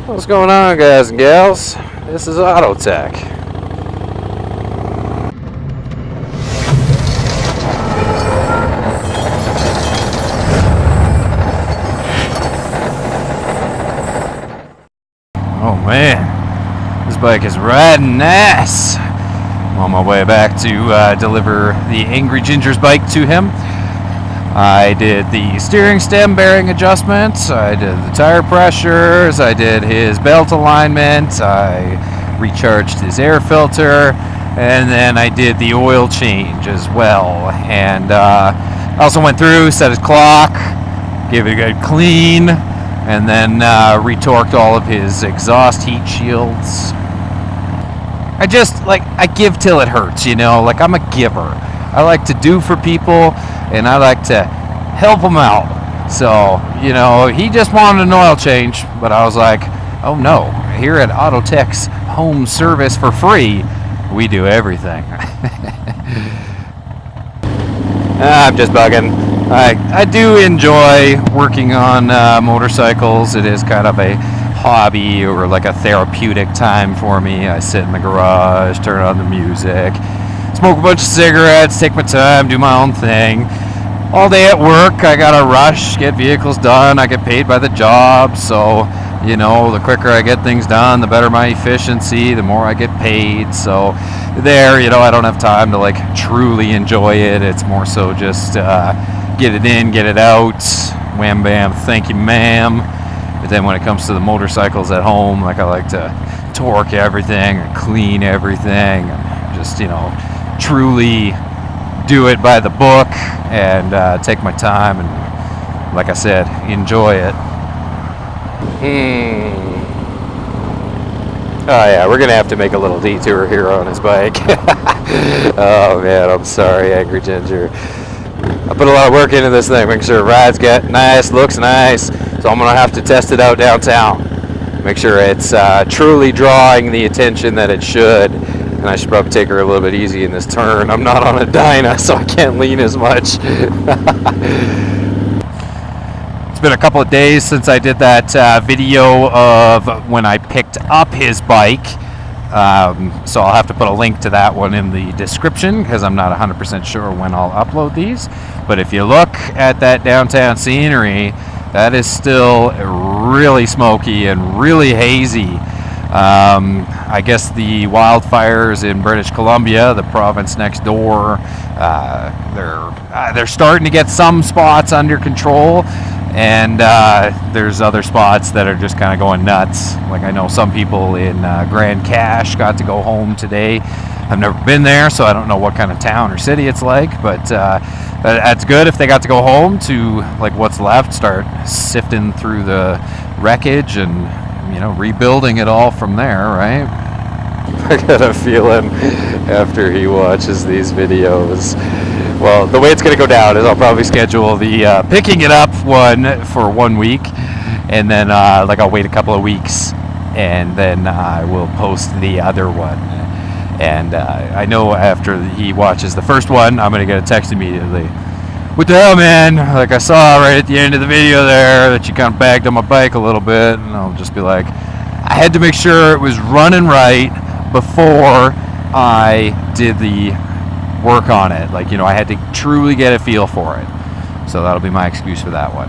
What's going on, guys and gals? This is Auto Tech. Oh man, this bike is riding nice. I'm on my way back to deliver the Angry Ginger's bike to him. I did the steering stem bearing adjustments, I did the tire pressures, I did his belt alignment, I recharged his air filter, and then I did the oil change as well. And I also went through, set his clock, gave it a good clean, and then retorqued all of his exhaust heat shields. I give till it hurts, you know, like I'm a giver. I like to do for people, and I like to help them out. So, you know, he just wanted an oil change, but I was like, oh no, here at Auto Tech's home service for free, we do everything. I'm just bugging. I do enjoy working on motorcycles. It is kind of a hobby or like a therapeutic time for me. I sit in the garage, turn on the music, smoke a bunch of cigarettes, take my time, do my own thing. All day at work, I gotta rush, get vehicles done. I get paid by the job, so, you know, the quicker I get things done, the better my efficiency, the more I get paid. So there, you know, I don't have time to like truly enjoy it. It's more so just get it in, get it out, wham bam, thank you ma'am. But then when it comes to the motorcycles at home, like I like to torque everything and clean everything and just, you know, truly do it by the book and take my time and, like I said, enjoy it. Oh yeah, we're gonna have to make a little detour here on his bike. Oh man, I'm sorry, Angry Ginger. I put a lot of work into this thing, making sure it rides nice, looks nice. So I'm gonna have to test it out downtown. Make sure it's truly drawing the attention that it should. And I should probably take her a little bit easy in this turn. I'm not on a Dyna, so I can't lean as much. It's been a couple of days since I did that video of when I picked up his bike. So I'll have to put a link to that one in the description because I'm not 100% sure when I'll upload these. But if you look at that downtown scenery, that is still really smoky and really hazy. I guess the wildfires in British Columbia, the province next door, they're starting to get some spots under control, and there's other spots that are just kind of going nuts. Like I know some people in Grand Cache got to go home today. I've never been there, so I don't know what kind of town or city it's like, but that's good if they got to go home to like what's left, start sifting through the wreckage and, you know, rebuilding it all from there, right? I got a feeling after he watches these videos, well, the way it's going to go down is I'll probably schedule the picking it up one for 1 week, and then like I'll wait a couple of weeks, and then I will post the other one. And I know after he watches the first one, I'm going to get a text immediately. What the hell, man? Like I saw right at the end of the video there that you kind of bagged on my bike a little bit, and I'll just be like, I had to make sure it was running right before I did the work on it. Like, you know, I had to truly get a feel for it. So that'll be my excuse for that one.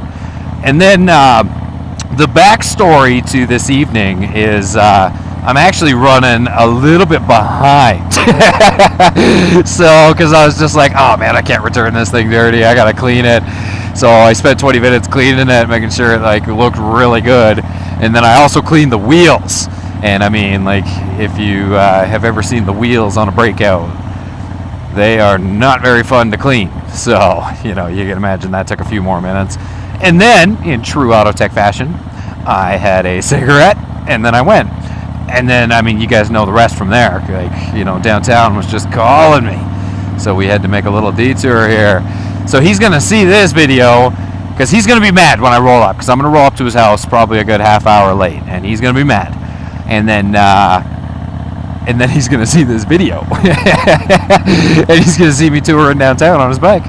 And then the backstory to this evening is I'm actually running a little bit behind. So, because I was just like, oh man, I can't return this thing dirty. I gotta clean it. So I spent 20 minutes cleaning it, making sure it like looked really good. And then I also cleaned the wheels. And I mean, like, if you have ever seen the wheels on a Breakout, they are not very fun to clean. So, you know, you can imagine that took a few more minutes. And then, in true Auto Tech fashion, I had a cigarette, and then I went. And then, I mean, you guys know the rest from there. Like, you know, downtown was just calling me. So we had to make a little detour here. So he's going to see this video, because he's going to be mad when I roll up, because I'm going to roll up to his house probably a good half hour late, and he's going to be mad. And then and then he's gonna see this video, and he's gonna see me touring downtown on his bike,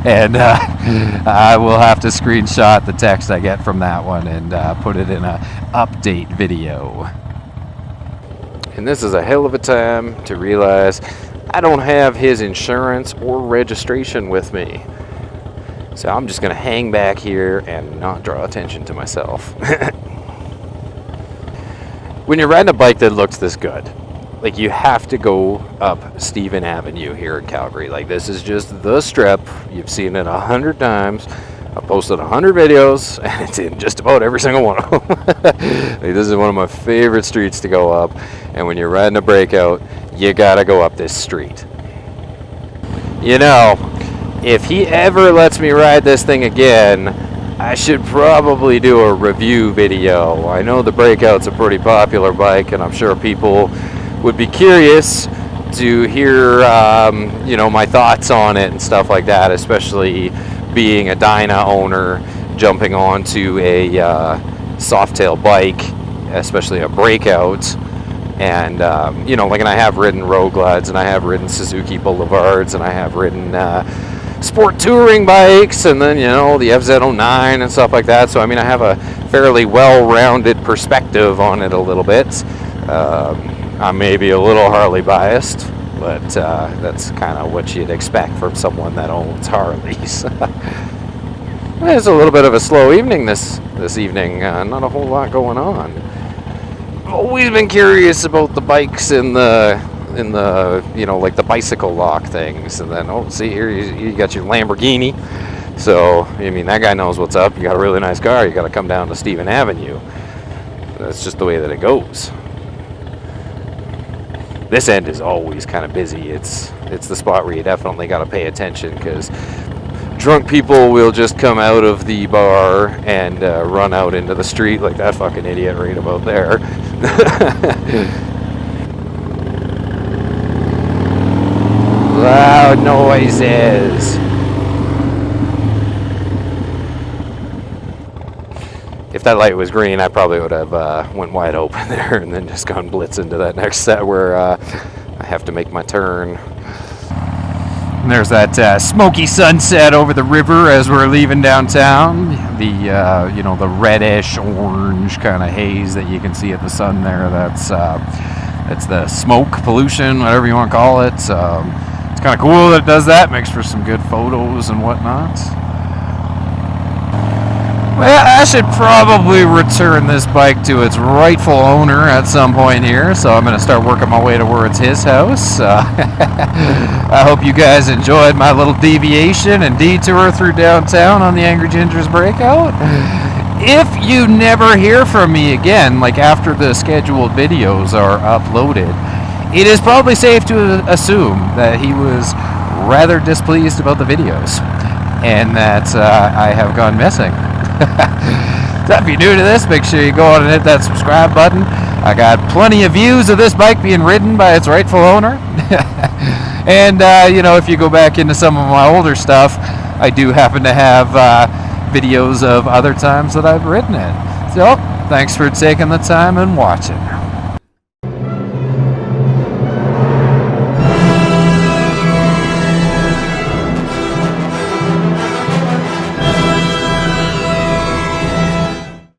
and I will have to screenshot the text I get from that one and put it in a update video. And this is a hell of a time to realize I don't have his insurance or registration with me, so I'm just gonna hang back here and not draw attention to myself. When you're riding a bike that looks this good, like, you have to go up Stephen Avenue here in Calgary. Like, this is just the strip. You've seen it 100 times. I've posted 100 videos, and it's in just about every single one of them. Like, this is one of my favorite streets to go up. And when you're riding a Breakout, you gotta go up this street. You know, if he ever lets me ride this thing again, I should probably do a review video. I know the Breakout's a pretty popular bike, and I'm sure people would be curious to hear, you know, my thoughts on it and stuff like that, especially being a Dyna owner, jumping onto a softtail bike, especially a Breakout. And, you know, like, and I have ridden Road Glides, and I have ridden Suzuki Boulevards, and I have ridden sport touring bikes, and then, you know, the FZ09 and stuff like that. So, I mean, I have a fairly well-rounded perspective on it a little bit. I may be a little Harley biased, but that's kind of what you'd expect from someone that owns Harleys. It's a little bit of a slow evening this evening. Not a whole lot going on. I've always been curious about the bikes in the you know, like the bicycle lock things. And then, oh, see here, you got your Lamborghini. So, I mean, that guy knows what's up. You got a really nice car. You got to come down to Stephen Avenue. That's just the way that it goes. This end is always kind of busy. It's the spot where you definitely got to pay attention, because drunk people will just come out of the bar and run out into the street like that fucking idiot right about there. Loud noises. If that light was green, I probably would have went wide open there and then just gone blitz into that next set where I have to make my turn. And there's that smoky sunset over the river as we're leaving downtown. The you know, the reddish orange kind of haze that you can see at the sun there. That's the smoke pollution, whatever you want to call it. It's kind of cool that it does that. Makes for some good photos and whatnot. Well, I should probably return this bike to its rightful owner at some point here, so I'm going to start working my way towards his house. I hope you guys enjoyed my little deviation and detour through downtown on the Angry Ginger's Breakout. If you never hear from me again, like after the scheduled videos are uploaded, it is probably safe to assume that he was rather displeased about the videos, and that I have gone missing. So if you're new to this, make sure you go on and hit that subscribe button. I got plenty of views of this bike being ridden by its rightful owner. And you know, if you go back into some of my older stuff, I do happen to have videos of other times that I've ridden it. So thanks for taking the time and watching.